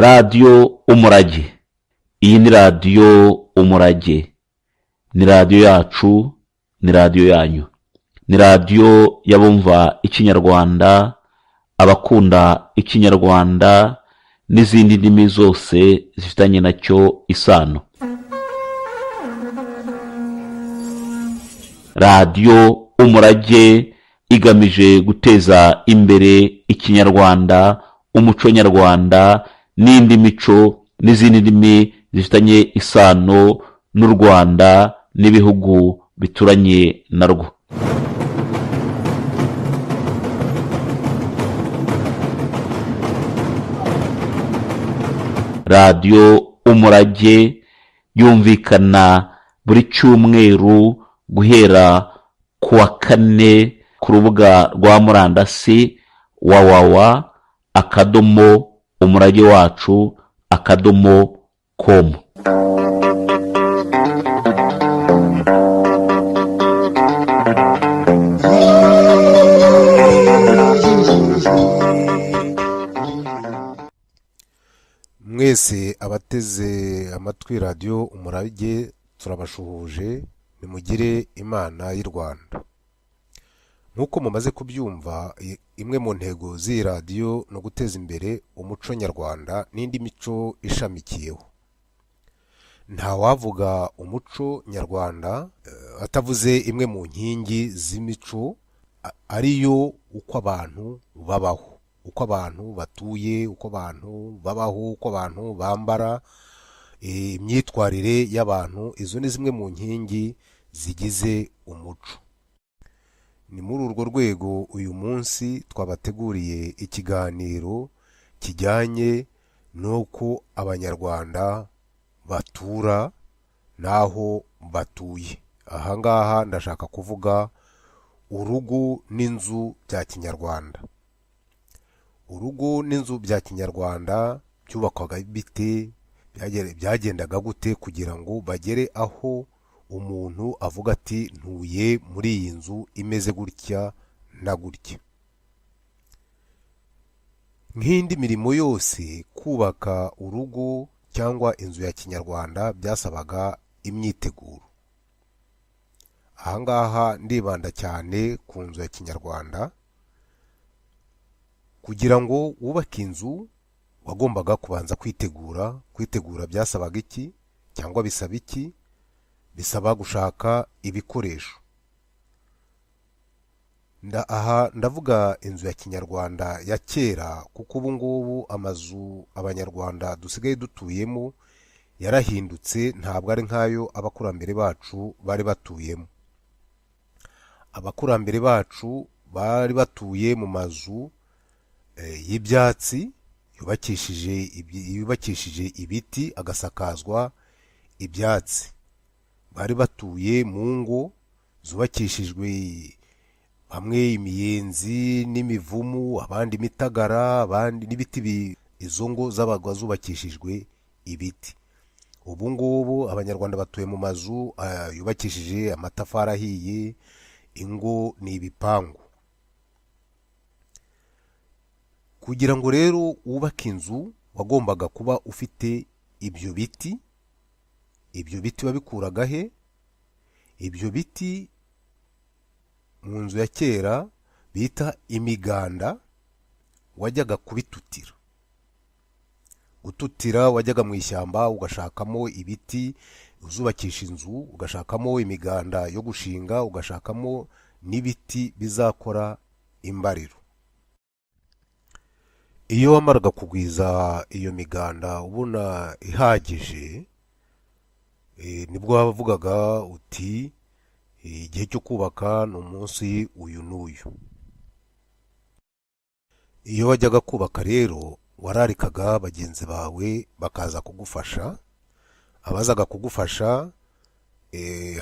radiyo umurage. Iyi ni radiyo umurage, ni radiyo yacu, ni radiyo yanyu, ni radiyo y'abumva ikinyarwanda, abakunda ikinyarwanda n'izindi ndimi zose zifitanye nacyo isano. Radiyo umurage igamije guteza imbere ikinyarwanda, umuco nyarwanda n'indi mico n'izindi ndimi zifitanye isano n'u Rwanda n'ibihugu bituranye narwo. Radiyo umurage yumvikana buri cyumweru guhera ku wa kane ku rubuga rwa murandasi www.umuragewacu.com. Mwese abateze amatwi radiyo umurage turabashuhuje, nimugire Imana y'u Rwanda. Nk'uko mumaze kubyumva, imwe mu ntego z'iyi radiyo no guteza imbere umuco nyarwanda n'indi mico ishamikiyeho. Nta wavuga umuco nyarwanda atavuze imwe mu nkingi z'imico, ariyo uko abantu babaho, uko abantu batuye, uko abantu babaho, uko abantu bambara, imyitwarire y'abantu. Izo ni zimwe mu nkingi zigize umuco. Ni muri urwo rwego uyu munsi twabateguriye ikiganiro kijyanye n'uko abanyarwanda batura n'aho batuye. Ahangaha ndashaka kuvuga urugo n'inzu bya kinyarwanda. Urugo n'inzu bya kinyarwanda byubakwaga bite, byagendaga gute kugira ngo bagere aho umuntu avuga ati ntuye muri iyi nzu imeze gutya na gutya. Nk'indi mirimo yose, kubaka urugo cyangwa inzu ya kinyarwanda byasabaga imyiteguro. Ahangaha ndibanda cyane ku nzu ya kinyarwanda. Kugira ngo wubake inzu wagombaga kubanza kwitegura. Kwitegura byasabaga iki cyangwa bisaba iki? Bisaba gushaka ibikoresho. Aha ndavuga inzu ya kinyarwanda ya kera, kuko ubu ngubu amazu abanyarwanda dusigaye dutuyemo yarahindutse, ntabwo ari nk'ayo abakurambere bacu bari batuyemo. Abakurambere bacu bari batuye mu mazu y'ibyatsi yubakishije ibiti, agasakazwa ibyatsi. Bari batuye mu ngo zubakishijwe hamwe imiyenzi n'imivumu, abandi imitagara, abandi n'ibiti. Izo ngo zabaga zubakishijwe ibiti. Ubu ngubu abanyarwanda batuye mu mazu yubakishije amatafari ahiye, ingo ni ibipangu. Kugira ngo rero wubake inzu wagombaga kuba ufite ibyo biti. Ibyo biti babikuraga he? Ibyo biti mu nzu ya kera bita imiganda wajyaga kubitutira. Gututira, wajyaga mu ishyamba ugashakamo ibiti uzubakisha inzu, ugashakamo imiganda yo gushinga, ugashakamo n'ibiti bizakora imbariro. Iyo wamaraga kugwiza iyo miganda ubona ihagije, nibwo wavugaga uti igihe cyo kubaka ni umunsi uyu n'uyu. Iyo wajyaga kubaka rero wararikaga bagenzi bawe bakaza kugufasha. Abazaga kugufasha,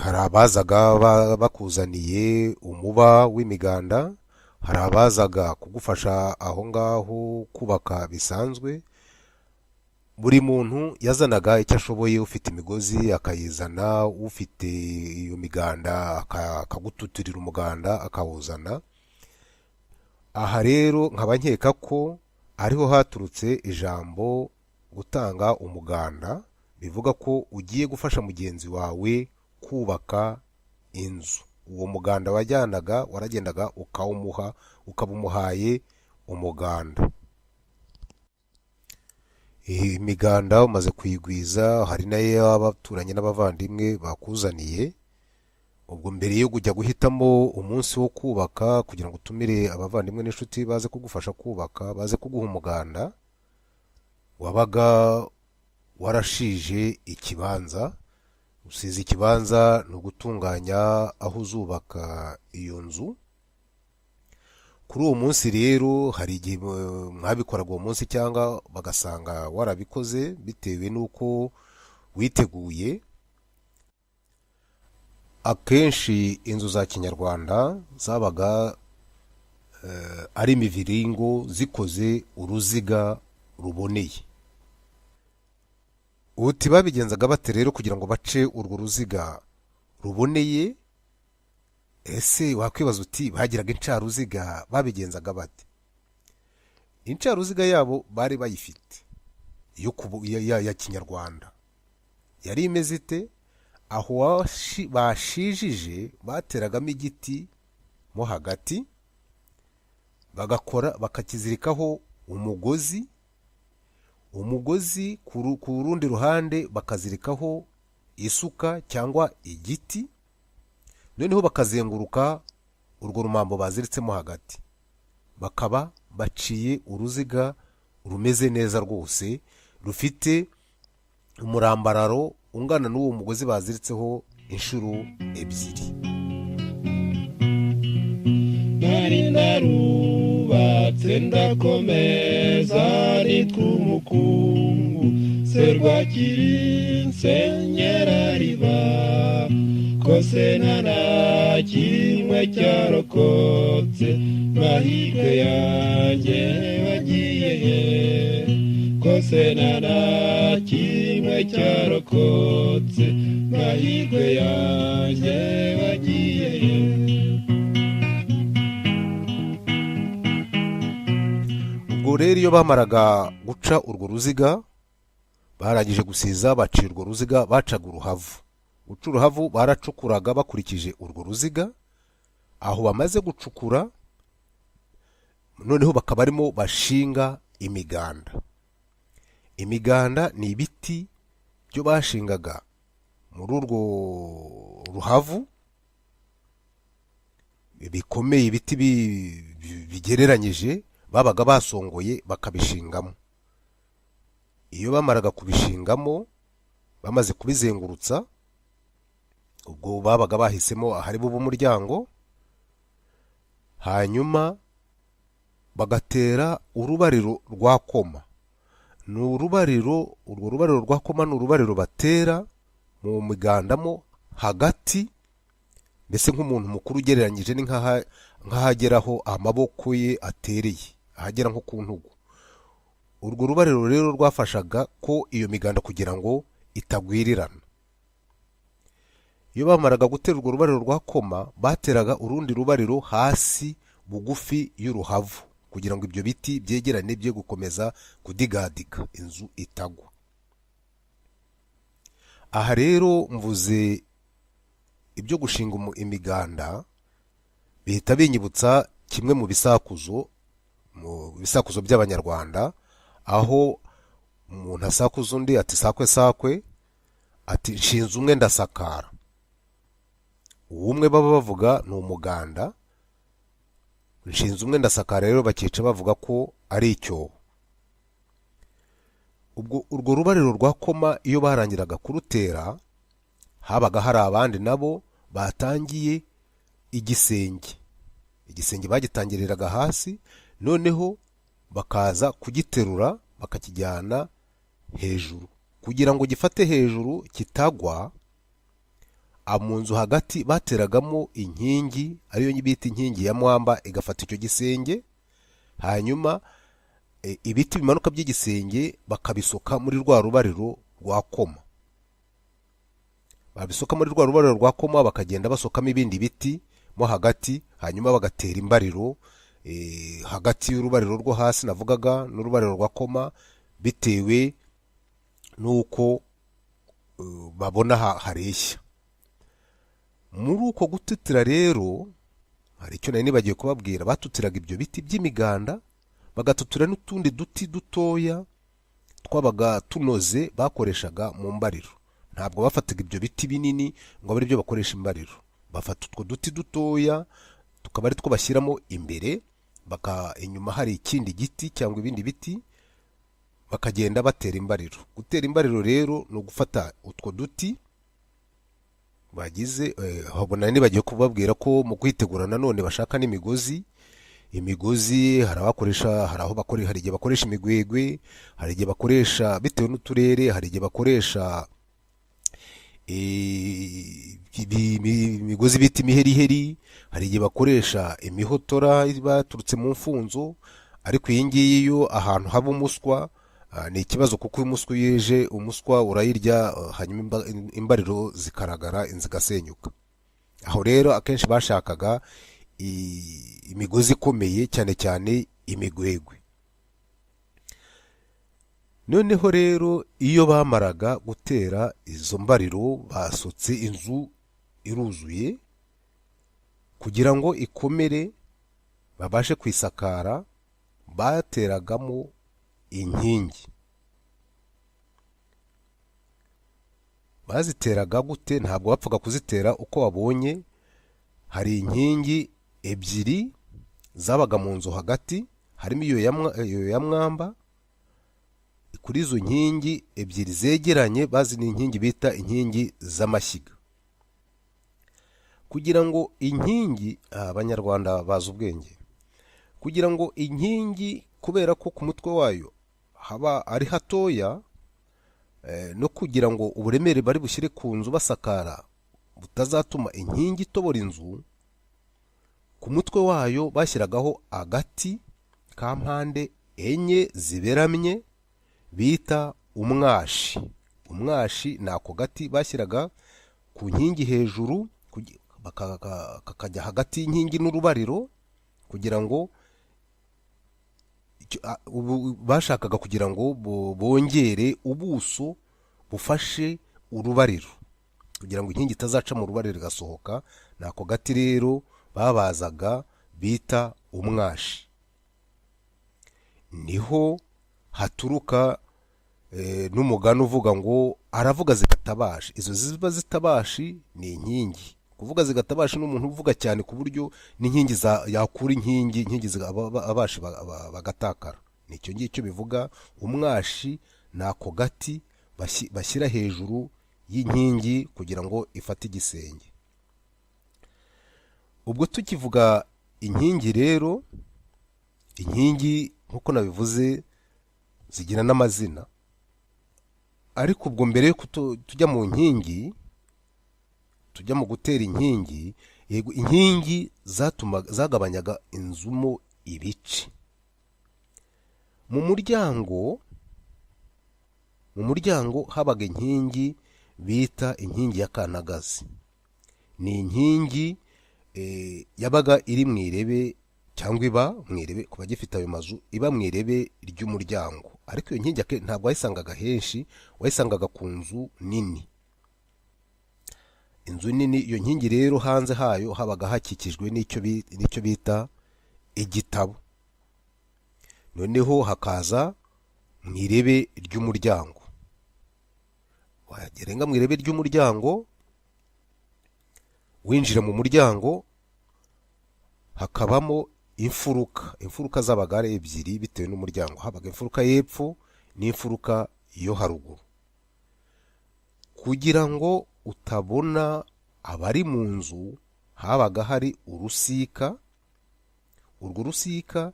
hari abazaga bakuzaniye umuba w'imiganda, hari abazaga kugufasha aho ngaho kubaka bisanzwe. Buri muntu yazanaga icyo ashoboye. Ufite imigozi akayizana, ufite iyo miganda akagututurira umuganda akawuzana. Aha rero nkaba nkeka ko ariho haturutse ijambo gutanga umuganda bivuga ko ugiye gufasha mugenzi wawe kubaka inzu. Uwo muganda wajyanaga waragendaga ukawumuha, ukaba umuhaye umuganda. Imiganda umaze kuyigwiza hari nayo abaturanyi n'abavandimwe bakuzaniye. Ubwo mbere yo kujya guhitamo umunsi wo kubaka kugira ngo utumire abavandimwe n'inshuti baze kugufasha kubaka, baze kuguha umuganda, wabaga warashije ikibanza. Usize ikibanza ni ugutunganya aho uzubaka iyo nzu. Kuri uwo munsi rero hari igihe mwabikoraga uwo munsi cyangwa bagasanga warabikoze bitewe n'uko witeguye. Akenshi inzu za kinyarwanda zabaga ari imiviringo zikoze uruziga ruboneye. Uti babigenzaga bate rero kugira ngo bace urwo ruziga ruboneye? Ese wakwibaza uti bagiraga incaruziga babigenzaga bate? Incaruziga yabo bari bayifite ya kinyarwanda. Yari imeze ite? Aho bashijije bateragamo igiti mo hagati, bakakizirikaho umugozi ku rundi ruhande bakazirikaho isuka cyangwa igiti, noneho bakazenguruka urwo rumambo baziritsemo hagati. Bakaba baciye uruziga rumeze neza rwose, rufite umurambararo ungana n'uwo mugozi baziritseho inshuro ebyiri. Nari narubatse ndakomeza nitwa umukungu, serwakiri nsenyera riba, kose nta kimwe cyarokotse, mahirwe yanjye wagiye he, kose nta kimwe cyarokotse, mahirwe yanjye wagiye he. Ubwo rero iyo bamaraga guca urwo ruziga, barangije gusiza bacira urwo ruziga, bacaga uruhavu. Guca uruhavu baracukuraga bakurikije urwo ruziga. Aho bamaze gucukura noneho bakaba barimo bashinga imiganda. Imiganda ni ibiti byo bashingaga muri urwo ruhavu bikomeye, ibiti bigereranyije babaga basongoye bakabishingamo. Iyo bamaraga kubishingamo bamaze kubizengurutsa, ubwo babaga bahisemo ahari bube umuryango, hanyuma bagatera urubariro rwa koma. Urwo rubariro rwa koma ni urubariro batera mu migandamo hagati, mbese nk'umuntu mukuru ugereranyije ni nk'ahageraho amaboko ye atereye, ahagera nko ku ntugu. Urwo rubariro rero rwafashaga ko iyo miganda kugira ngo itagwirirana. Iyo bamaraga gutera urwo rubariro rwa koma, bateraga urundi rubariro hasi bugufi y'uruhavu kugira ngo ibyo biti byegerane bye gukomeza kudigadiga inzu itagwa. Aha rero mvuze ibyo gushinga imiganda, bihita binyibutsa kimwe mu bisakuzo by'abanyarwanda, aho umuntu asakuza undi ati sakwe sakwe, ati nshinze umwe ndasakara. Uwumwe baba bavuga ni umuganda, nshinze umwe ndasakara rero bakica bavuga ko ari icyobo. Ubwo urwo rubariro rwa koma iyo barangiraga kurutera, habaga hari abandi nabo batangiye igisenge. Igisenge bagitangiriraga hasi, noneho bakaza kugiterura bakakijyana hejuru kugira ngo gifate hejuru kitagwa. Mu nzu hagati bateragamo inkingi, ariyo bita inkingi ya mwamba, igafata icyo gisenge. Hanyuma ibiti bimanuka by'igisenge bakabisoka muri rwa rubariro rwa koma. Babisoka muri rwa rubariro rwa koma, bakagenda basokamo ibindi biti mo hagati, hanyuma bagatera imbariro hagati y'urubariro rwo hasi navugaga n'urubariro rwa koma, bitewe nuko babona hareshya. Muri uko gututira rero hari icyo nari nibagiye kubabwira, batutiraga ibyo biti by'imiganda bagatutira n'utundi duti dutoya twabaga tunoze bakoreshaga mu mbariro. Ntabwo bafataga ibyo biti binini ngo abe ari byo bakoresha imbariro, bafata utwo duti dutoya tukaba ari two bashyiramo imbere, inyuma hari ikindi giti cyangwa ibindi biti bakagenda batera imbariro. Gutera imbariro rero ni ugufata utwo duti bagize habona nibagiye kubabwira ko mu kwitegura nanone bashaka n'imigozi. Imigozi hari igihe bakoresha imigwegwe, hari igihe bakoresha bitewe n'uturere, hari igihe bakoresha imigozi bita imiheriheri, hari igihe bakoresha imihotora baturutse mu mfunzo. Ariko iyi ngiyi yo ahantu haba umuswa ni ikibazo, kuko umuswa yeje umuswa urayirya, hanyuma imbariro zikaragara zigasenyuka. Aho rero akenshi bashakaga imigozi ikomeye, cyane cyane imigwegwe. Noneho rero iyo bamaraga gutera izo mbariro basutse inzu iruzuye, kugira ngo ikomere babashe kwisakara bateragamo inkingi. Baziteraga gute? Ntabwo bapfaga kuzitera uko babonye. Hari inkingi ebyiri zabaga mu nzu hagati, harimo iyo ya mwamba. Kuri izo nkingi ebyiri zegeranye bazi ni inkingi bita inkingi z'amashyiga. Kugira ngo inkingi, abanyarwanda bazi ubwenge, kugira ngo inkingi, kubera ko ku mutwe wayo haba ari hatoya, no kugira ngo uburemere bari bushyire ku nzu basakara butazatuma inkingi itobora inzu, ku mutwe wayo bashyiragaho agati ka mpande enye ziberamye bita umwashi. Umwashi ni ako gati bashyiraga ku nkingi hejuru, kakajya hagati y'inkingi n'urubariro, kugira ngo bashakaga kugira ngo bongere ubuso bufashe urubariro, kugira ngo inkingi itazaca mu rubariro igasohoka. Ni ako gati rero babazaga bita umwashi. Niho haturuka n'umugani uvuga ngo aravuga zigatabashi. Izo ziba zitabashi ni inkingi. Kuvuga zigatabashi n'umuntu uvuga cyane ku buryo n'inkingi yakura inkingi abashi bagatakara. Nicyo ngicyo bivuga umwashi. Ni ako gati bashyira hejuru y'inkingi kugira ngo ifate igisenge. Ubwo tukivuga inkingi rero, inkingi nk'uko nabivuze zigira n'amazina. Ariko ubwo mbere yuko tujya mu nkingi, tujya mu gutera inkingi, yego inkingi zagabanyaga inzumo ibice. Mu muryango habaga inkingi bita inkingi ya kanagazi. Ni inkingi yabaga iri mu irebe, cyangwa iba mu irebe, kuba gifite ayo mazu, iba mu irebe ry'umuryango. Ariko iyo nkingi ntabwo wayisangaga henshi, wayisangaga ku nzu nini. Inzu nini, iyo nkingi rero hanze hayo habaga hakikijwe n'icyo bita igitabo. Noneho hakaza mu irebe ry'umuryango. Wagerenga mu irebe ry'umuryango, winjira mu muryango, hakabamo imfuruka zabaga ari ebyiri bitewe n'umuryango. Habaga imfuruka y'epfo n'imfuruka yo haruguru. Kugira ngo utabona abari mu nzu, habaga hari urusika. Urwo rusika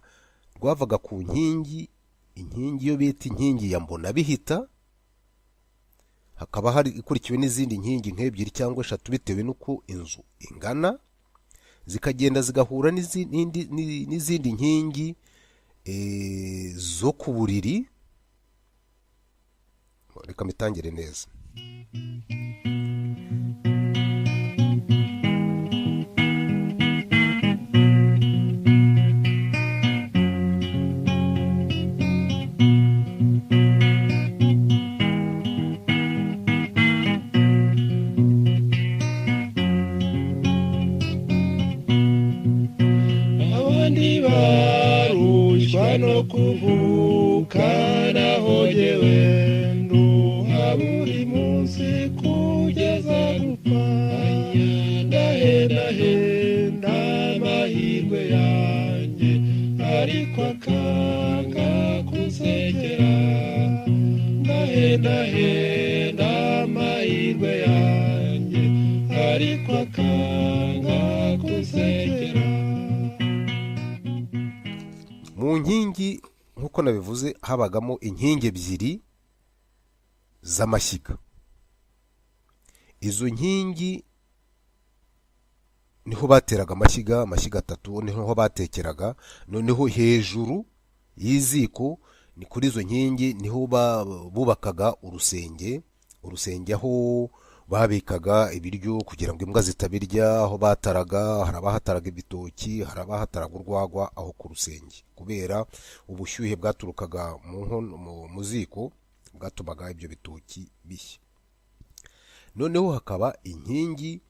rwavaga ku nkingi, inkingi yo bita inkingi ya mbonabihita, hakaba hari ikurikiwe n'izindi nkingi nk'ebyiri cyangwa eshatu bitewe n'uko inzu ingana, zikagenda zigahura n'izindi nkingi zo ku buriri. Reka mitangire neza. no kuvuka nahogewe nduha buri munsi kugeza gupfa ndahendahenda amahirwe yanjye ariko akanga kunsekera ndahendahenda amahirwe yanjye ariko akanga kunsekera. mu nkingi nk'uko nabivuze habagamo inkingi ebyiri z'amashyiga. izo nkingi niho bateraga amashyiga atatu, niho batekeraga. noneho hejuru y'iziko ni kuri izo nkingi niho bubakaga urusenge aho babikaga ibiryo kugira ngo imbwa zitabirya. aho bataraga, hari abahataraga ibitoki, hari abahataraga urwagwa aho ku rusenge, kubera ubushyuhe bwaturukaga mu ziko bwatumaga ibyo bitoki bishya. noneho hakaba inkingi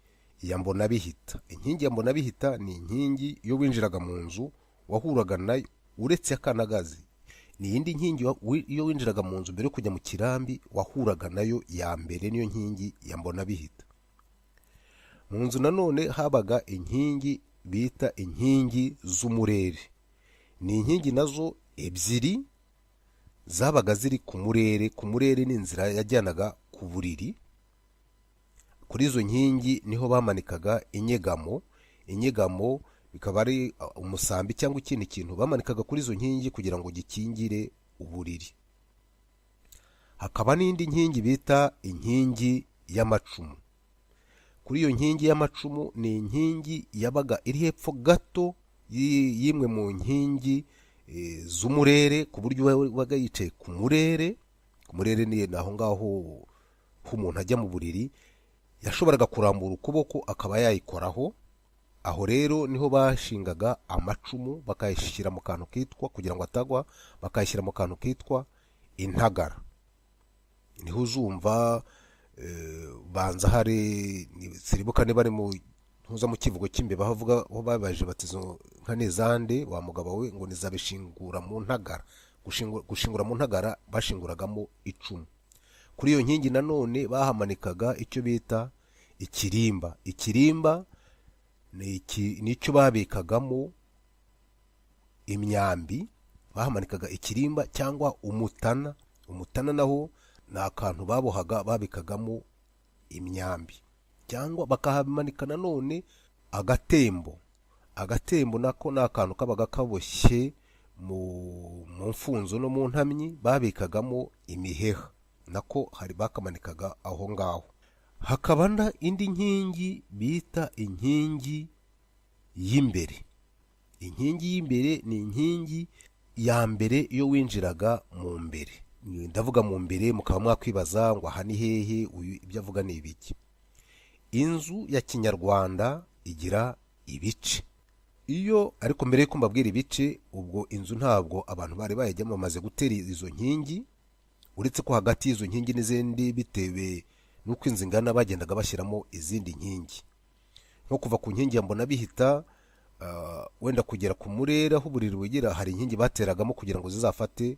ya mbonabihita. inkingi ya mbonabihita ni inkingi iyo winjiraga mu nzu wahuraga nayo uretse akanagazi. ni iyindi nkingi iyo winjiraga mu nzu mbere yo kujya mu kirambi wahuraga nayo ya mbere, niyo nkingi ya mbonabihita. mu nzu nanone habaga inkingi bita inkingi z'umurere. ni inkingi nazo ebyiri zabaga ziri ku murere. ku murere ni inzira yajyanaga ku buriri. kuri izo nkingi niho bamanikaga inyegamo bikaba ari umusambi cyangwa ikindi kintu bamanikaga kuri izo nkingi kugira ngo gikingire uburiri. hakaba n'indi nkingi bita inkingi y'amacumu. kuri iyo nkingi y'amacumu ni inkingi yabaga iri hepfo gato y'imwe mu nkingi z'umurere, ku buryo wabaga yicaye ku murere. ku murere ni aho ngaho umuntu ajya mu buriri, yashoboraga kurambura ukuboko akaba yayikoraho. aho rero niho bashingaga amacumu bakayishyira mu kantu kitwa, kugira ngo atagwa, bakayishyira mu kantu kitwa intagara. niho uzumva banza hari siribuka niba ari mu kivugo cy'imbeba havuga aho babaje batizo nka nizande wa mugabo we ngo nizabishingura mu ntagara. gushingura mu ntagara bashinguragamo icumu. kuri iyo nkingi nanone bahamanikaga icyo bita ikirimba nicyo babikagamo imyambi. bahamanikaga ikirimba cyangwa umutana naho ni akantu babohaga babikagamo imyambi. cyangwa bakahamanika nanone agatembo nako ni akantu kabaga kaboshye mu mfunzo no mu ntamyi babikagamo imiheha, nako hari bakamanikaga aho ngaho. hakaba indi nkingi bita inkingi y'imbere. inkingi y'imbere ni inkingi ya mbere iyo winjiraga mu mbere. ndavuga mu mbere mukaba mwakwibaza ngo aha ni hehe, ibyo avuga ni ibiki. inzu ya kinyarwanda igira ibice. ariko mbere yuko mbabwira ibice, ubwo inzu ntabwo abantu bari bayijyamo bamaze gutera izo nkingi, uretse ko hagati y'izo nkingi n'izindi bitewe nuko inzu ingana bagendaga bashyiramo izindi nkingi. nko kuva ku nkingi ya mbonabihita wenda kugera ku murere aho uburiri bugira, hari inkingi bateragamo kugira ngo zizafate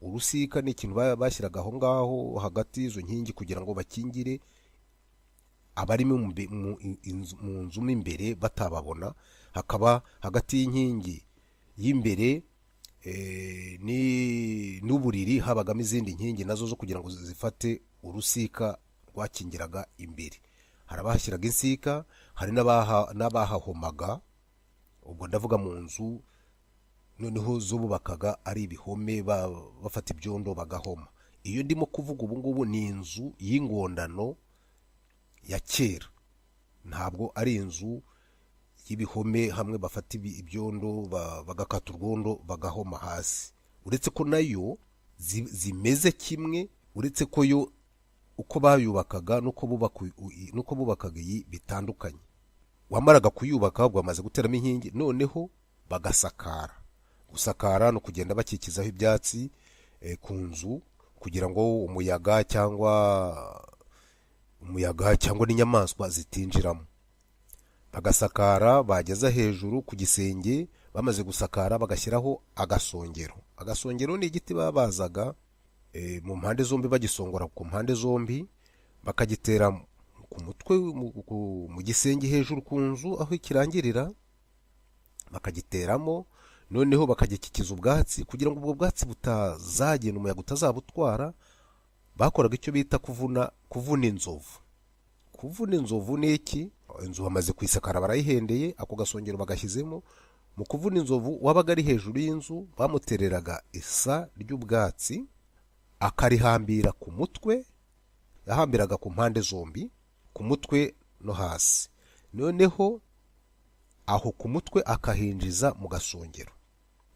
urusika ni ikintu bashyiraga aho ngaho hagati y'izo nkingi kugira ngo bakingire abari mu nzu mo imbere batababona. hakaba hagati y'inkingi y'imbere n'uburiri habagamo izindi nkingi nazo zo kugira ngo zifate urusika rwakingiraga imbere. hari abahashyiraga insika, hari n'abahahomaga. ubwo ndavuga mu nzu noneho zo bubakaga ari ibihome bafata ibyondo bagahoma. iyo ndimo kuvuga ubu ngubu ni inzu y'ingondano ya kera, ntabwo ari inzu y'ibihome hamwe bafata ibyondo bagakata urwondo bagahoma hasi. uretse ko nayo zimeze kimwe, uretse ko yo uko bayubakaga nuko bubakaga iyi bitandukanye. wamaraga kuyubaka ubwo bamaze guteramo inkingi, noneho bagasakara. gusakara no kugenda bakikizaho ibyatsi ku nzu kugira ngo umuyaga cyangwa n'inyamaswa zitinjiramo. bagasakara, bageza hejuru ku gisenge bamaze gusakara bagashyiraho agasongero. Agasongero ni igiti babazaga mu mpande zombi, bagisongora ku mpande zombi, bakagitera ku mutwe mu gisenge hejuru ku nzu aho ikirangirira, bakagiteramo, noneho bakagikikiza ubwatsi kugira ngo ubwo bwatsi butazagenda umuyaga utazabutwara. Bakoraga icyo bita kuvuna inzovu. Kuvuna inzovu ni iki? Inzu bamaze kuyisakara barayihendeye, ako gasongero bagashyizemo. Mu kuvuna inzovu wabaga ari hejuru y'inzu, bamutereraga isa ry'ubwatsi, akarihambira ku mutwe, yahambiraga ku mpande zombi, ku mutwe no hasi. Noneho aho ku mutwe akahinjiza mu gasongero.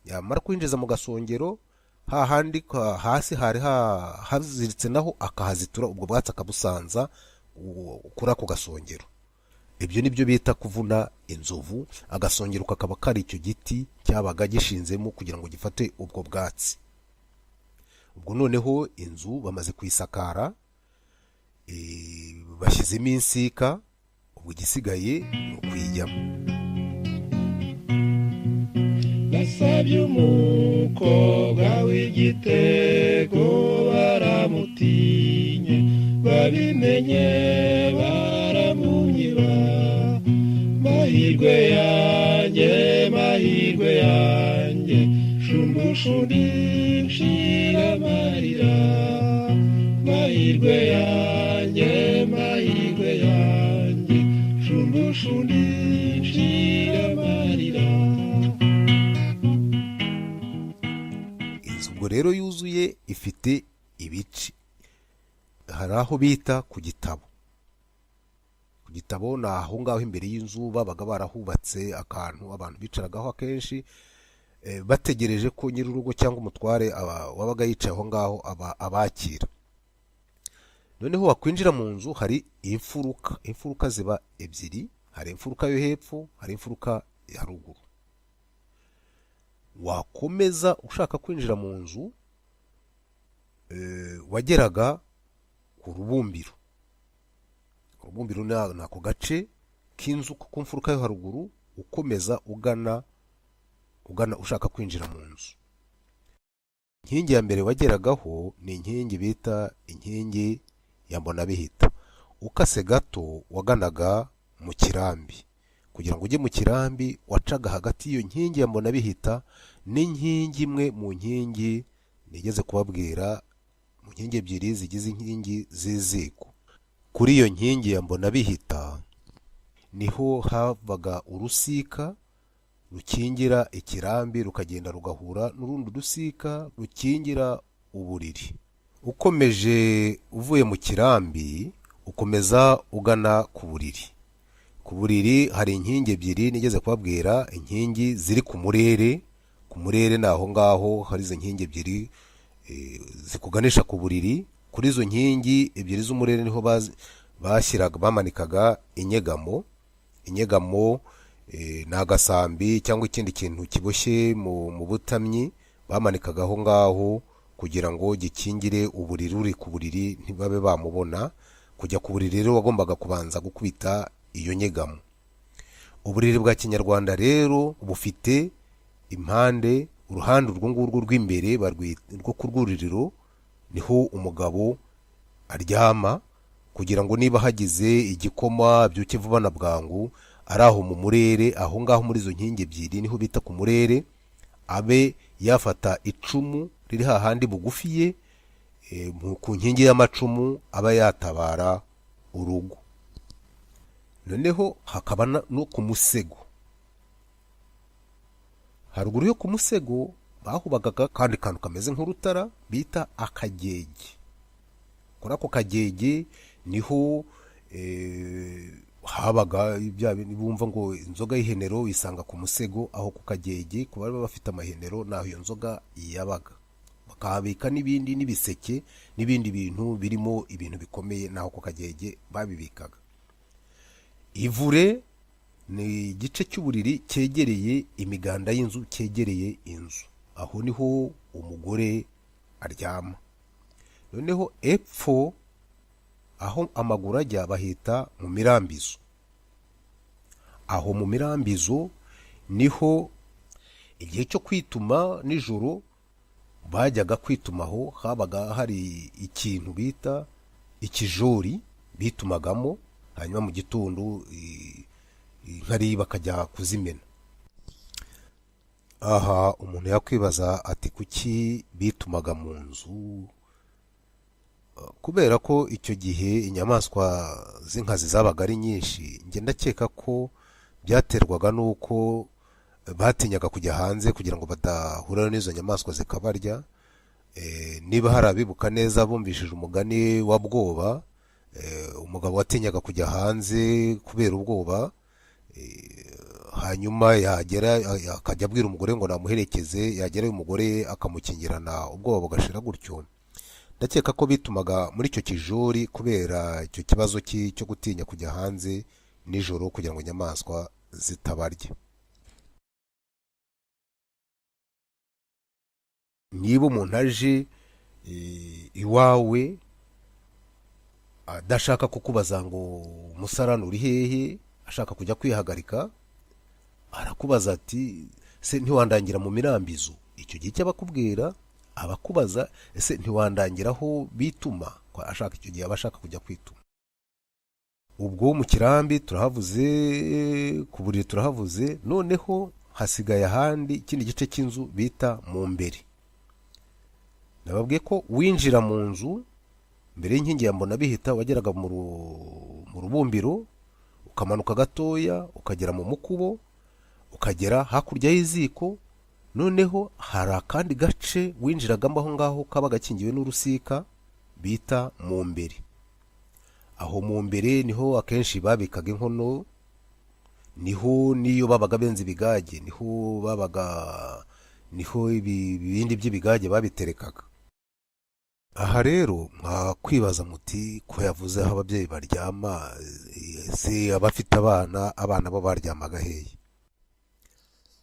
Yamara kwinjiza mu gasongero, hahandi hasi hari haziritse naho akahazitura, ubwo bwatsi akabusanza kuri ako gasongero. Ibyo nibyo bita kuvuna inzovu. Agasongero kakaba kari icyo giti cyabaga gishinzemo kugira ngo gifate ubwo bwatsi. Ubwo noneho inzu bamaze kuyisakara, bashyizemo insika, ubwo igisigaye ni ukuyijyamo. Nasabye umukobwa w'igitego baramutinye, babimenye baramunyiba. Mahirwe yanjye, mahirwe yanjye, shumbushundi nshira amarira. Mahirwe yanjye, mahirwe yanjye, shumbushundi nshira amarira. Ubwo rero yuzuye ifite ibice. Hari aho bita ku gitabo. Ku gitabo ni aho ngaho imbere y'inzu babaga barahubatse akantu abantu bicaragaho akenshi, bategereje ko nyir'urugo cyangwa umutware wabaga yicaye aho ngaho abakira. Noneho wakwinjira mu nzu hari imfuruka. Imfuruka ziba ebyiri, hari imfuruka yo hepfo, hari imfuruka ya ruguru. Wakomeza ushaka kwinjira mu nzu, wageraga ku rubumbiro. Urubumbiro ni ako gace k'inzu ku mfuruka yo haruguru, ukomeza ugana ushaka kwinjira mu nzu. Inkingi ya mbere wageragaho ni inkingi bita inkingi ya Mbonabihita. Ukase gato waganaga mu kirambi. Kugira ngo ujye mu kirambi wacaga hagati y'iyo nkingi ya Mbonabihita n'inkingi imwe mu nkingi nigeze kubabwira, mu nkingi ebyiri zigize inkingi z'iziko. Kuri iyo nkingi ya Mbonabihita niho havaga urusika rukingira ikirambi, rukagenda rugahura n'urundi rusika rukingira uburiri. Ukomeje uvuye mu kirambi ukomeza ugana ku buriri. Ku buriri hari inkingi ebyiri nigeze kubabwira, inkingi ziri ku murere. Ku murere ni aho ngaho hari izo nkingi ebyiri zikuganisha ku buriri. Kuri izo nkingi ebyiri z'umurere niho bamanikaga inyegamo. Inyegamo ni agasambi cyangwa ikindi kintu kiboshye mu butamyi, bamanikaga aho ngaho kugira ngo gikingire uburiri. Uri ku buriri ntibabe bamubona. Kujya ku buriri rero wagombaga kubanza gukubita iyo nyegamo. Uburiri bwa Kinyarwanda rero bufite impande, uruhande urwo ngurwo rw'imbere rwo ku rwuririro niho umugabo aryama, kugira ngo niba hagize igikoma byuke vuba na bwangu. Ari aho mu murere, aho ngaho muri izo nkingi ebyiri niho bita ku murere, abe yafata icumu riri hahandi bugufiye ku nkingi y'amacumu, aba yatabara urugo. Noneho hakaba no ku musego. Haruguru yo ku musego bahubagaga kandi kantu kameze nk'urutara bita akagege. Kuri ako kagege niho habaga bumva ngo inzoga y'ihenero uyisanga ku musego. Aho ku kagege ku bari bafite amahenero naho iyo nzoga yabaga. Bakahabika n'ibindi, n'ibiseke n'ibindi bintu birimo ibintu bikomeye, naho ku kagege babibikaga. Ivure ni igice cy'uburiri cyegereye imiganda y'inzu, cyegereye inzu. Aho niho umugore aryama. Noneho epfo aho amaguru ajya bahita mu mirambizo. Aho mu mirambizo niho igihe cyo kwituma nijoro bajyaga kwitumaho habaga hari ikintu bita ikijori bitumagamo, hanyuma mu gitondo inkari bakajya kuzimena. Aha umuntu yakwibaza ati kuki bitumaga mu nzu? Kubera ko icyo gihe inyamaswa z'inkazi zabaga ari nyinshi, njye ndakeka ko byaterwaga n'uko batinyaga kujya hanze kugira ngo badahura n'izo nyamaswa zikabarya. Niba hari abibuka neza bumvishije umugani wa Bwoba, umugabo watinyaga kujya hanze kubera ubwoba, hanyuma yagera akajya abwira umugore ngo namuherekeze, yagerayo umugore akamukingirana ubwoba bugashira gutyo. Ndakeka ko bitumaga muri icyo kijori kubera icyo kibazo cyo gutinya kujya hanze nijoro kugira ngo inyamaswa zitabarya. Niba umuntu aje iwawe adashaka kukubaza ngo umusarani uri hehe, ashaka kujya kwihagarika, arakubaza ati se ntiwandangira mu mirambizo. Icyo gihe cy'abakubwira abakubaza ese ntiwandangira aho bituma, ashaka icyo gihe abashaka kujya kwituma. Ubwo mu kirambi turahavuze, ku buriri turahavuze, noneho hasigaye ahandi ikindi gice cy'inzu bita mu mbere. Nababwiye ko winjira mu nzu mbere y'inkingi ya mbona bihita, wageraga mu rubumbiro ukamanuka gatoya ukagera mu mukubo ukagera hakurya y'iziko, noneho hari akandi gace winjiragamo aho ngaho kaba gakingiwe n'urusika bita mu mbere. Aho mu mbere niho akenshi babikaga inkono, niho niyo babaga benze ibigage, niho ibindi by'ibigage babiterekaga. Aha rero mwakwibaza muti ko yavuze aho ababyeyi baryama, se abafite abana bo baryamaga hehe?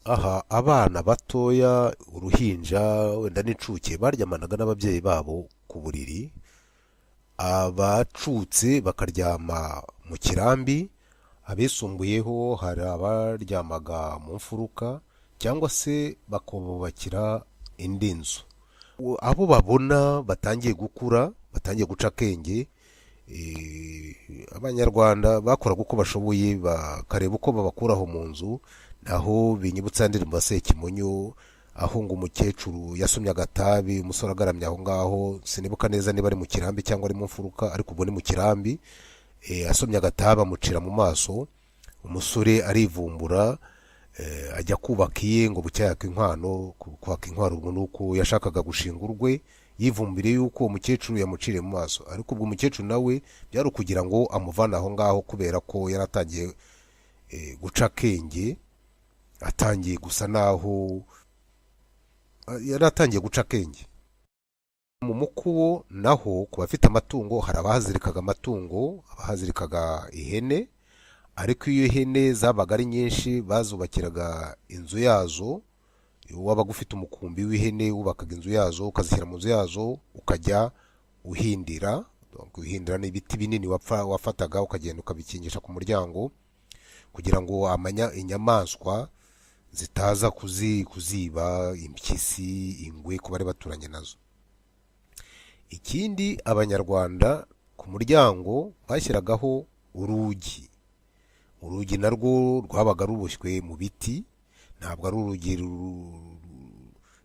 Aha abana batoya, uruhinja wenda n'incuke, baryamanaga n'ababyeyi babo ku buriri. Abacutse bakaryama mu kirambi, abisumbuyeho hari abaryamaga mu mfuruka cyangwa se bakubakira indi nzu. Abo babona batangiye gukura, batangiye guca akenge, abanyarwanda bakoraga uko bashoboye bakareba uko babakuraho mu nzu. Naho binyibutsa indirimbo ya Sekimonyo, aho ngo umukecuru yasomye agatabi, umusore agaramye aho ngaho, sinibuka neza niba ari mu kirambi cyangwa ari mu mfuruka, ariko ubwo ni mu kirambi. Asomye agatabi amucira mu maso, umusore arivumbura, ajya kubaka iye ngo bucyayaka inkwano. Kwaka inkwano ubwo nuko yashakaga gushinga urwe, yivumbire yuko umukecuru yamuciriye mu maso. Ariko ubwo umukecuru nawe byari ukugira ngo amuvane aho ngaho, kubera ko yaratangiye guca akenge, atangiye gusa naho yaratangiye guca akenge. Mu mukubo naho ku bafite amatungo hari abahazirikaga amatungo, abahazirikaga ihene, ariko iyo ihene zabaga ari nyinshi bazubakiraga inzu yazo. Wabaga ufite umukumbi w'ihene wubakaga inzu yazo, ukazishyira mu nzu yazo, ukajya uhindira. Uhindira ni ibiti binini wafataga ukagenda ukabikingisha ku muryango kugira ngo inyamaswa zitaza kuziba, impyisi, ingwe, ku bari baturanye nazo. Ikindi, abanyarwanda ku muryango bashyiragaho urugi. Urugi narwo rwabaga ruboshywe mu biti, ntabwo ari urugi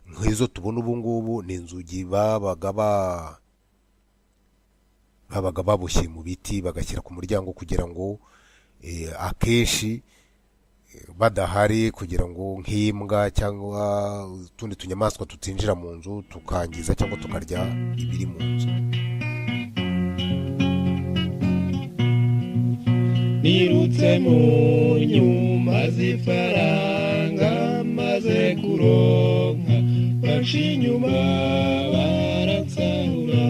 nk'izo tubona ubu ngubu. Ni inzugi babaga baboshye mu biti bagashyira ku muryango kugira ngo akenshi badahari, kugira ngo nk'imbwa cyangwa utundi tunyamaswa tutinjira mu nzu tukangiza cyangwa tukarya ibiri mu nzu. Nirutse mu nyuma z'ifaranga maze kuronka, baca inyuma baransahura.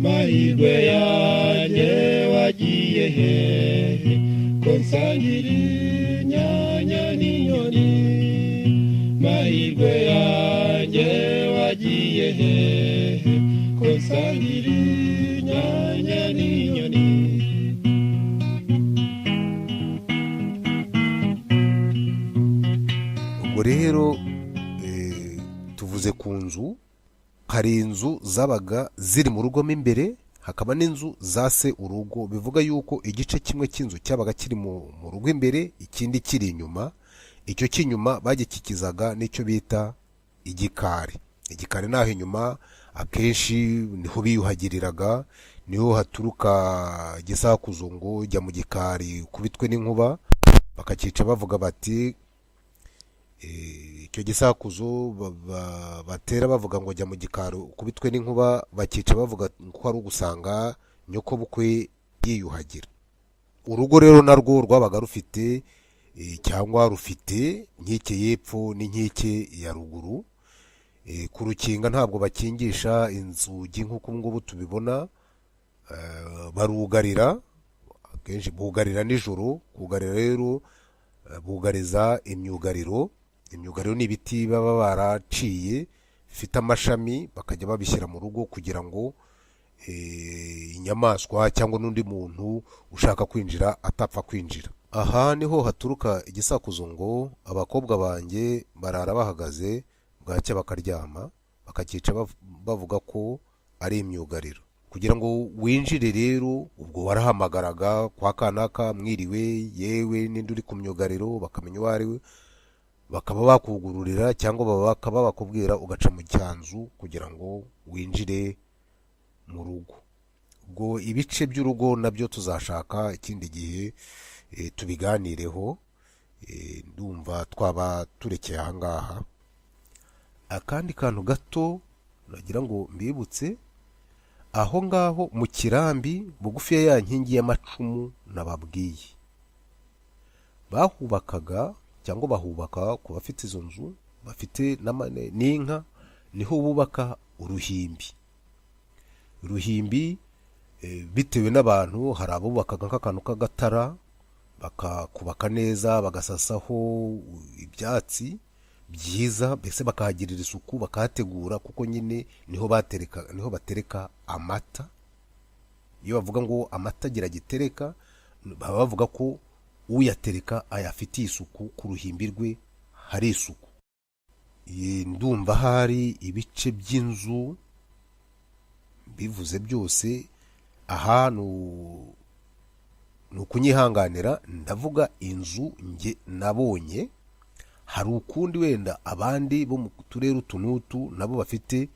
Mahirwe yanjye wagiye hehe, ko nsangira inyanya n'inyoni. Mahirwe yanjye wagiye hehe, ko nsangira inyanya n'inyoni. ubwo rero tuvuze ku nzu, hari inzu zabaga ziri mu rugo mo imbere, hakaba n'inzu zase urugo, bivuga yuko igice kimwe cy'inzu cyabaga kiri mu rugo imbere, ikindi kiri inyuma. Icyo cy'inyuma bagikikizaga n'icyo bita igikari. Igikari naho inyuma akenshi niho biyuhagiriraga, niho haturuka igisakuzo ngo jya mu gikari ukubitwe n'inkuba, bakakica bavuga bati icyo gisakuzo batera bavuga ngo jya mu gikari ukubitwe n'inkuba, bakica bavuga ko ari ugusanga nyoko bukwe yiyuhagira. Urugo rero narwo rwabaga rufite cyangwa rufite inkike y'epfo n'inkike ya ruguru. Ku rukinga ntabwo bakingisha inzugi nk'uko ngubu tubibona, barugarira, akenshi bugarira nijoro. Kugarira rero bugariza imyugariro. Imyugariro ni ibiti baba baraciye bifite amashami, bakajya babishyira mu rugo kugira ngo inyamaswa cyangwa n'undi muntu ushaka kwinjira atapfa kwinjira. Aha niho haturuka igisakuzo ngo abakobwa banjye barara bahagaze, bwacya bakaryama, bakakica bavuga ko ari imyugariro. Kugira ngo winjire rero, ubwo warahamagaraga kwa kanaka, mwiriwe, yewe n'indi uri ku myugariro, bakamenya uwo ari we, bakaba bakugururira cyangwa bakaba bakubwira ugaca mu cyanzu kugira ngo winjire mu rugo. Ubwo ibice by'urugo nabyo tuzashaka ikindi gihe tubiganireho, ndumva twaba turekeye aha ngaha. Akandi kantu gato nagira ngo mbibutse, aho ngaho mu kirambi bugufi ya nkingi y'amacumu nababwiye, bahubakaga cyangwa bahubaka ku bafite izo nzu bafite n'inka, niho bubaka uruhimbi. Uruhimbi bitewe n'abantu, hari abubakaga nk'akantu k'agatara, bakakubaka neza, bagasasaho ibyatsi byiza, mbese bakahagirira isuku, bakahategura, kuko nyine niho batereka amata. Iyo bavuga ngo amata agira gitereka, baba bavuga ko uyatereka ayafitiye isuku, ku ruhimbi rwe hari isuku. Ndumva hari ibice by'inzu bivuze byose. Aha ni ukunyihanganira, ndavuga inzu nge nabonye. Hari ukundi wenda abandi bo mu turere utu n'utu nabo bafite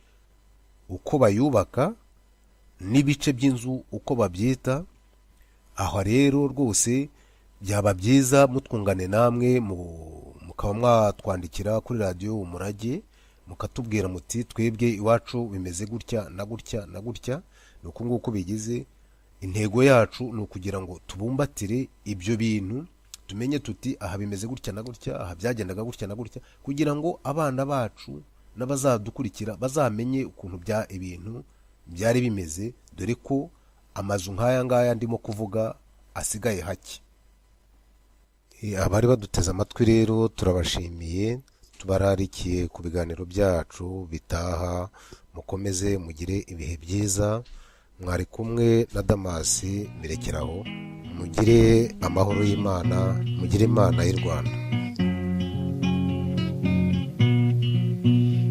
uko bayubaka n'ibice by'inzu uko babyita. Aho rero rwose byaba byiza mutwungane namwe, mukaba mwatwandikira kuri radiyo Umurage, mukatubwira muti twebwe iwacu bimeze gutya na gutya na gutya. Ni uku nguko bigize. Intego yacu ni ukugira ngo tubumbatire ibyo bintu, tumenye tuti aha bimeze gutya na gutya, aha byagendaga gutya na gutya, kugira ngo abana bacu n'abazadukurikira bazamenye ukuntu ibintu byari bimeze, dore ko amazu nk'aya ngaya ndimo kuvuga asigaye hake. Abari baduteze amatwi rero turabashimiye, tubararikiye ku biganiro byacu bitaha. Mukomeze mugire ibihe byiza. Mwari kumwe na Damasi Mirekeraho. Mugire amahoro y'Imana, mugire Imana y'u Rwanda.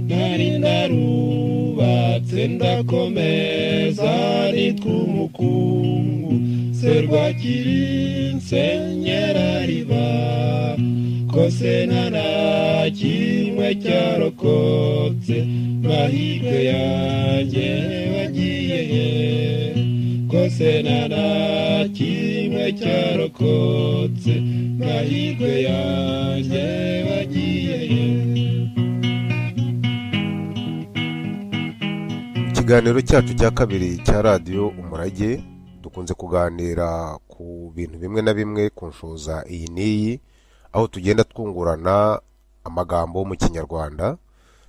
nari narubatse ndakomeza, nitwa umukungu serwakiri nsenyera riba, kose nta kimwe cyarokotse, mahirwe yanjye wagiye he, kose nta kimwe cyarokotse, mahirwe yanjye wagiye he. Ikiganiro cyacu cya kabiri cya radiyo Umurage, dukunze kuganira ku bintu bimwe na bimwe ku nshoza iyi n'iyi, aho tugenda twungurana amagambo mu Kinyarwanda,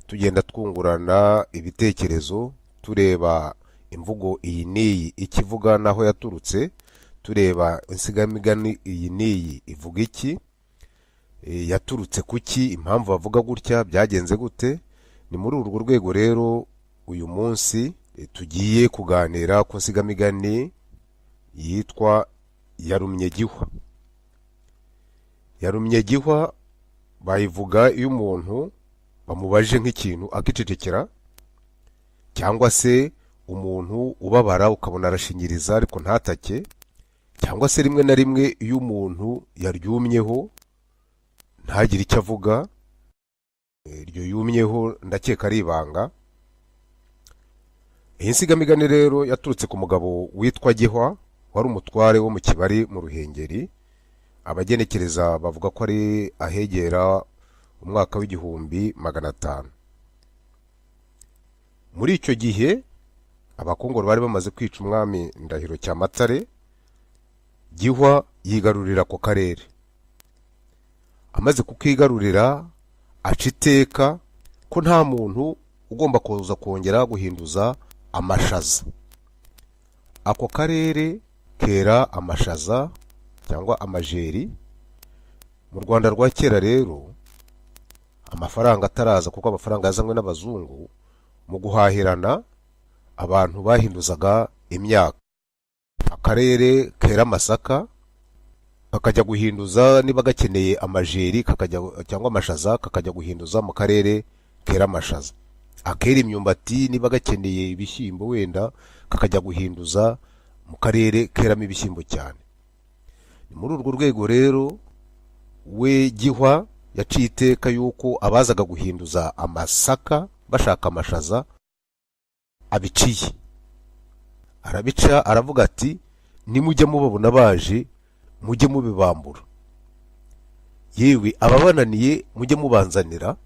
tugenda twungurana ibitekerezo, tureba imvugo iyi n'iyi ikivuga naho yaturutse, tureba insigamigani iyi n'iyi ivuga iki, yaturutse kuki, impamvu bavuga gutya, byagenze gute. Ni muri urwo rwego rero uyu munsi tugiye kuganira ku nsigamigani yitwa Yarumye Gihwa. Yarumye Gihwa bayivuga iyo umuntu bamubaje nk'ikintu akicecekera, cyangwa se umuntu ubabara ukabona arashinyiriza ariko ntatake, cyangwa se rimwe na rimwe iyo umuntu yaryumyeho ntagire icyo avuga. Iryo yumyeho ndakeka ari ibanga. Iyi nsigamigani rero yaturutse ku mugabo witwa Gihwa, wari umutware wo mu Kibari mu Ruhengeri. Abagenekereza bavuga ko ari ahegera umwaka w'1500. Muri icyo gihe abakongoro bari bamaze kwica umwami Ndahiro Cyamatare. Gihwa yigarurira ako karere. Amaze kukigarurira aca iteka ko nta muntu ugomba kuza kongera guhinduza amashaza. Ako karere kera amashaza cyangwa amajeri. Mu Rwanda rwa kera rero amafaranga ataraza, kuko amafaranga yazanywe n'abazungu, mu guhahirana abantu bahinduzaga imyaka. Akarere kera amasaka kakajya guhinduza, niba gakeneye amajeri kakajya cyangwa amashaza kakajya guhinduza mu karere kera amashaza. Akera imyumbati niba gakeneye ibishyimbo wenda kakajya guhinduza mu karere keramo ibishyimbo cyane. Ni muri urwo rwego rero we Gihwa yaciye iteka yuko abazaga guhinduza amasaka bashaka amashaza abiciye. Arabica, aravuga ati nimujye mubabona baje mujye mubibambura, yewe ababananiye mujye mubanzanira.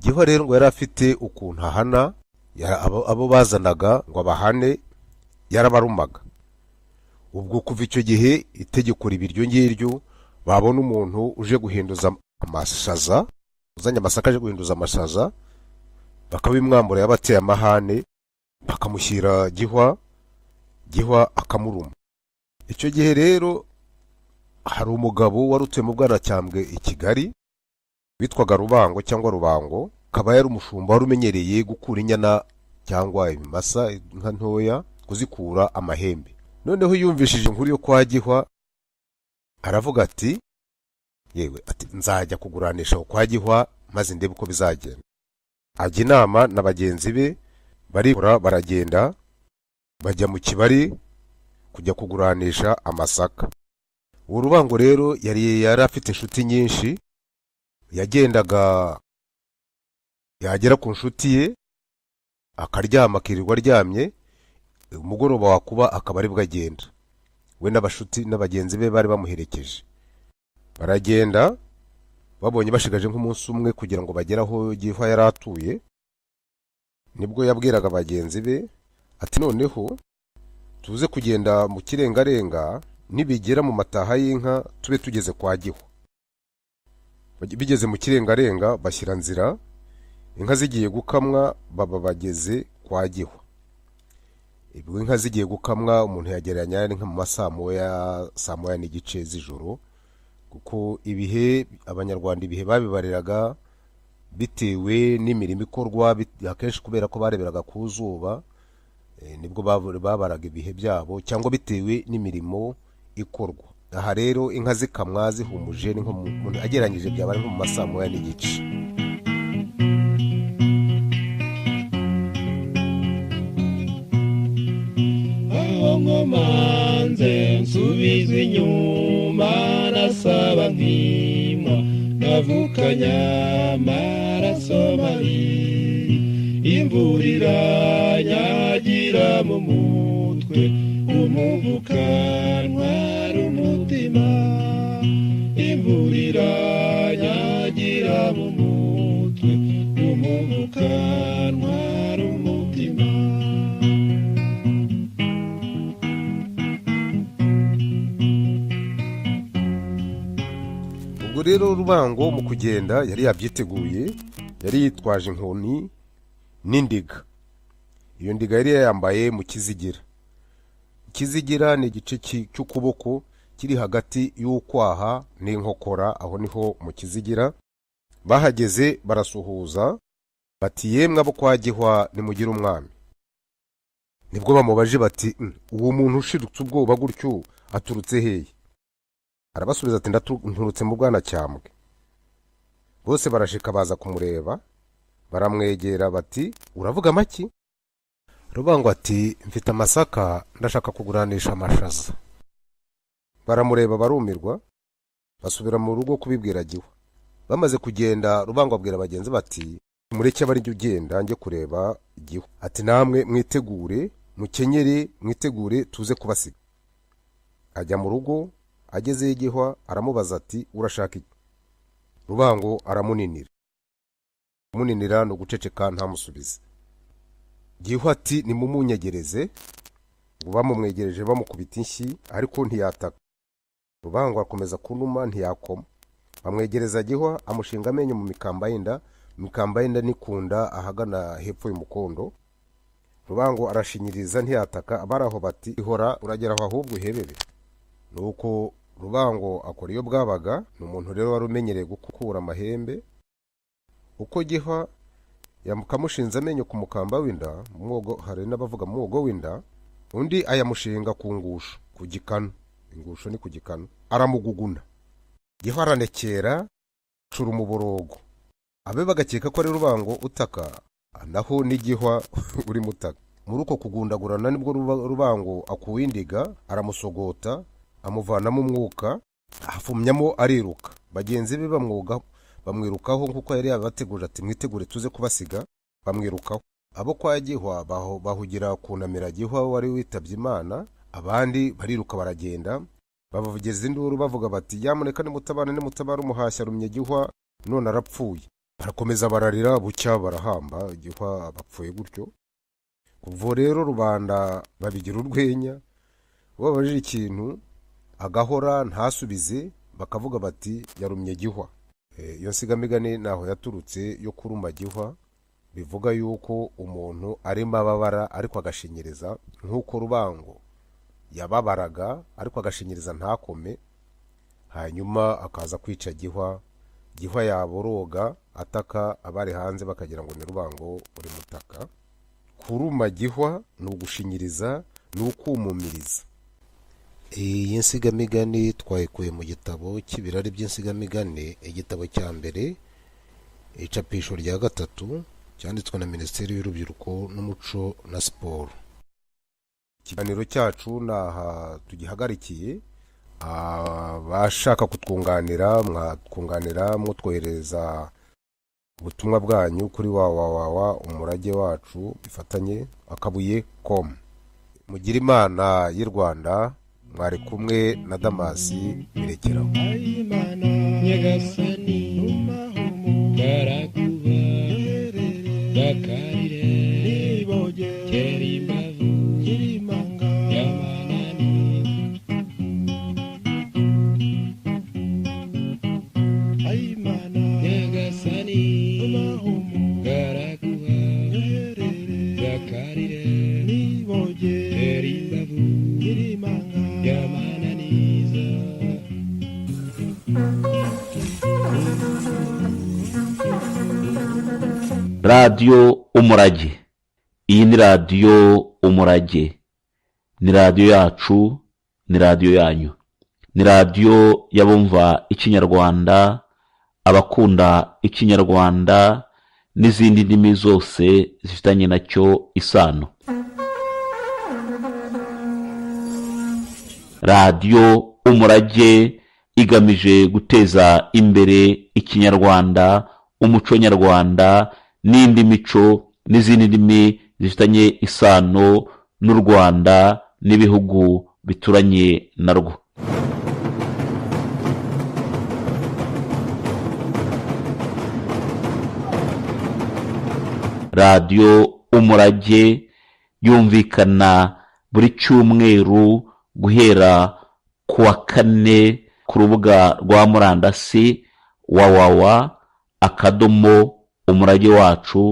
Gihwa rero ngo yari afite ukuntu ahana abo bazanaga ngo abahane, yarabarumaga. Ubwo kuva icyo gihe itegeko ribiryo ngiryo, babona umuntu uje guhinduza amashaza, uzanye amasaka aje guhinduza amashaza, bakabimwambura, yabateye amahane, bakamushyira Gihwa, Gihwa akamuruma. Icyo gihe rero hari umugabo wari utuye mu Bwanacyambwe i Kigali witwaga Rubango cyangwa Rubango, akaba yari umushumba wari umenyereye gukura inyana cyangwa ibimasa, inka ntoya, kuzikura amahembe. Noneho yumvishije inkuru yo kwa Gihwa, aravuga ati yewe, ati nzajya kuguranisha kwa Gihwa maze ndebe uko bizagenda. Ajya inama na bagenzi be, baragenda bajya mu Kibari kujya kuguranisha amasaka. Uwo Rubango rero yari afite inshuti nyinshi. Yagendaga yagera ku nshuti ye akaryama, akirirwa aryamye, umugoroba wakuba akaba ari bwo agenda. We n'abashuti n'abagenzi be bari bamuherekeje. Baragenda, babonye bashigaje nk'umunsi umwe kugira ngo bagere aho Gihwa yari atuye. Nibwo yabwiraga bagenzi be ati noneho tuze kugenda mu kirengarenga, nibigera mu mataha y'inka tube tugeze kwa Gihwa. Bigeze mu kirengarenga bashyira nzira, inka zigiye gukamwa baba bageze kwa Gihwa. Ibwo inka zigiye gukamwa umuntu yagereranya ari nka mu masaa moya n'igice z'ijoro, kuko ibihe Abanyarwanda ibihe babibariraga bitewe n'imirimo ikorwa, akenshi kubera ko bareberaga ku zuba, nibwo babaraga ibihe byabo, cyangwa bitewe n'imirimo ikorwa. Aha rero inka zikamwa zihumuje ni nko umuntu agereranyije byaba ari nko mu masaa moya n'igice. Aho nkomanze nsubiza inyuma, nasaba nkimwa navukanya amaraso mabi. Imvura iranyagira mu mutwe, umuvuka ntwara umutima. Imvura iranyagira mu mutwe, umuvuka ntwara umutima. Ubwo rero Rubango mu kugenda yari yabyiteguye, yari yitwaje inkoni n'indiga. Iyo ndiga yari yambaye mu kizigira. Ikizigira ni igice cy'ukuboko kiri hagati y'ukwaha n'inkokora, aho niho mu kizigira. Bahageze barasuhuza bati yemwe abo kwa Gihwa nimugire umwami. Nibwo bamubaje bati uwo muntu ushirutse ubwoba gutyo aturutse hehe? Arabasubiza ati nturutse mu Bwanacyambwe. bose barashika baza kumureba, baramwegera bati uravuga maki? Rubango ati mfite amasaka ndashaka kuguranisha amashaza. Baramureba barumirwa, basubira mu rugo kubibwira Gihwa. Bamaze kugenda Rubango abwira bagenzi bati mureke abari ryo ugenda njye kureba Gihwa. Ati namwe mwitegure, mukenyere mwitegure tuze kubasiga. Ajya mu rugo, ageze Gihwa aramubaza ati urashaka iki? Rubango aramuninira. Muninira no guceceka ntamusubize. Gihwa ati nimumunyegereze. Bamumwegereje bamukubita inshyi ariko ntiyataka. Rubango akomeza kunuma ntiyakoma. Bamwegereza Gihwa amushinga amenyo mu mikamba y'inda. Mikamba y'inda nikunda ahagana hepfo y'umukondo. Rubango arashinyiriza ntiyataka, abaraho bati ihora urageraho ahubwo uhebebe. Nuko Rubango akora iyo bwabaga, n'umuntu rero warumenyereye gukura amahembe. Uko Gihwa yamukamushinza amenyo ku mukamba w'inda, mwogo hari n'abavuga mwogo w'inda, undi ayamushinga ku ngusho, ku gikanu. Ingusho ni ku gikanu. Aramuguguna. Gihwa aranekera cura umuborogo. Abe bagakeka ko ari Rubango utaka, naho ni Gihwa uri mutaka. Muri uko kugundagurana nibwo Rubango akuwindiga, aramusogota, amuvanamo umwuka, afumyamo ariruka. Bagenzi be bamwirukaho nkuko yari yabateguje ati mwitegure tuze kubasiga, bamwirukaho. Abo kwa Gihwa bahugira kunamira Gihwa wari witabye Imana, abandi bariruka baragenda, bavugeza induru bavuga bati yamuneka nimutabara umuhashya rumye Gihwa none arapfuye. Barakomeza bararira bucya barahamba Gihwa bapfuye gutyo. Kuvo rero rubanda babigira urwenya, babajije ikintu agahora ntasubize, bakavuga bati yarumye Gihwa. Iyo nsigamigani naho yaturutse yo kuruma Gihwa, bivuga yuko umuntu arimo ababara ariko agashinyiriza, nkuko Rubango yababaraga ariko agashinyiriza ntakome, hanyuma akaza kwica Gihwa. Gihwa yaboroga ataka, abari hanze bakagira ngo ni Rubango uri mutaka. Kuruma Gihwa ni ugushinyiriza, ni ukumumiriza. Iyi nsigamigani twayikuye mu gitabo cy'ibirari by'insigamigani, igitabo cya mbere, icapisho rya 3, cyanditswe na Minisiteri y'Urubyiruko n'Umuco na Siporo. Ikiganiro cyacu naha tugihagarikiye. Abashaka kutwunganira mwatwunganira mutwohereza ubutumwa bwanyu kuri umurage wacu bifatanye akabuye.com. Mugira Imana y'u Rwanda. Mwari kumwe na Damasi Birekeraho. Imana nyagasani numahumu barakuba bakarire niboge keri mavu kirimanga yamanani. Imana nyagasani numahumu barakuba bakarire niboge keri mavu kirimanga yamananiza. radiyo umurage. Iyi ni radiyo umurage, ni radiyo yacu, ni radiyo yanyu, ni radiyo y'abumva ikinyarwanda, abakunda ikinyarwanda n'izindi ndimi zose zifitanye nacyo isano. radiyo umurage igamije guteza imbere ikinyarwanda, umuco nyarwanda n'indi mico n'izindi ndimi zifitanye isano n'u Rwanda n'ibihugu bituranye narwo. radiyo umurage yumvikana buri cyumweru guhera ku wa 4 ku rubuga rwa murandasi www.umurage wacu.com.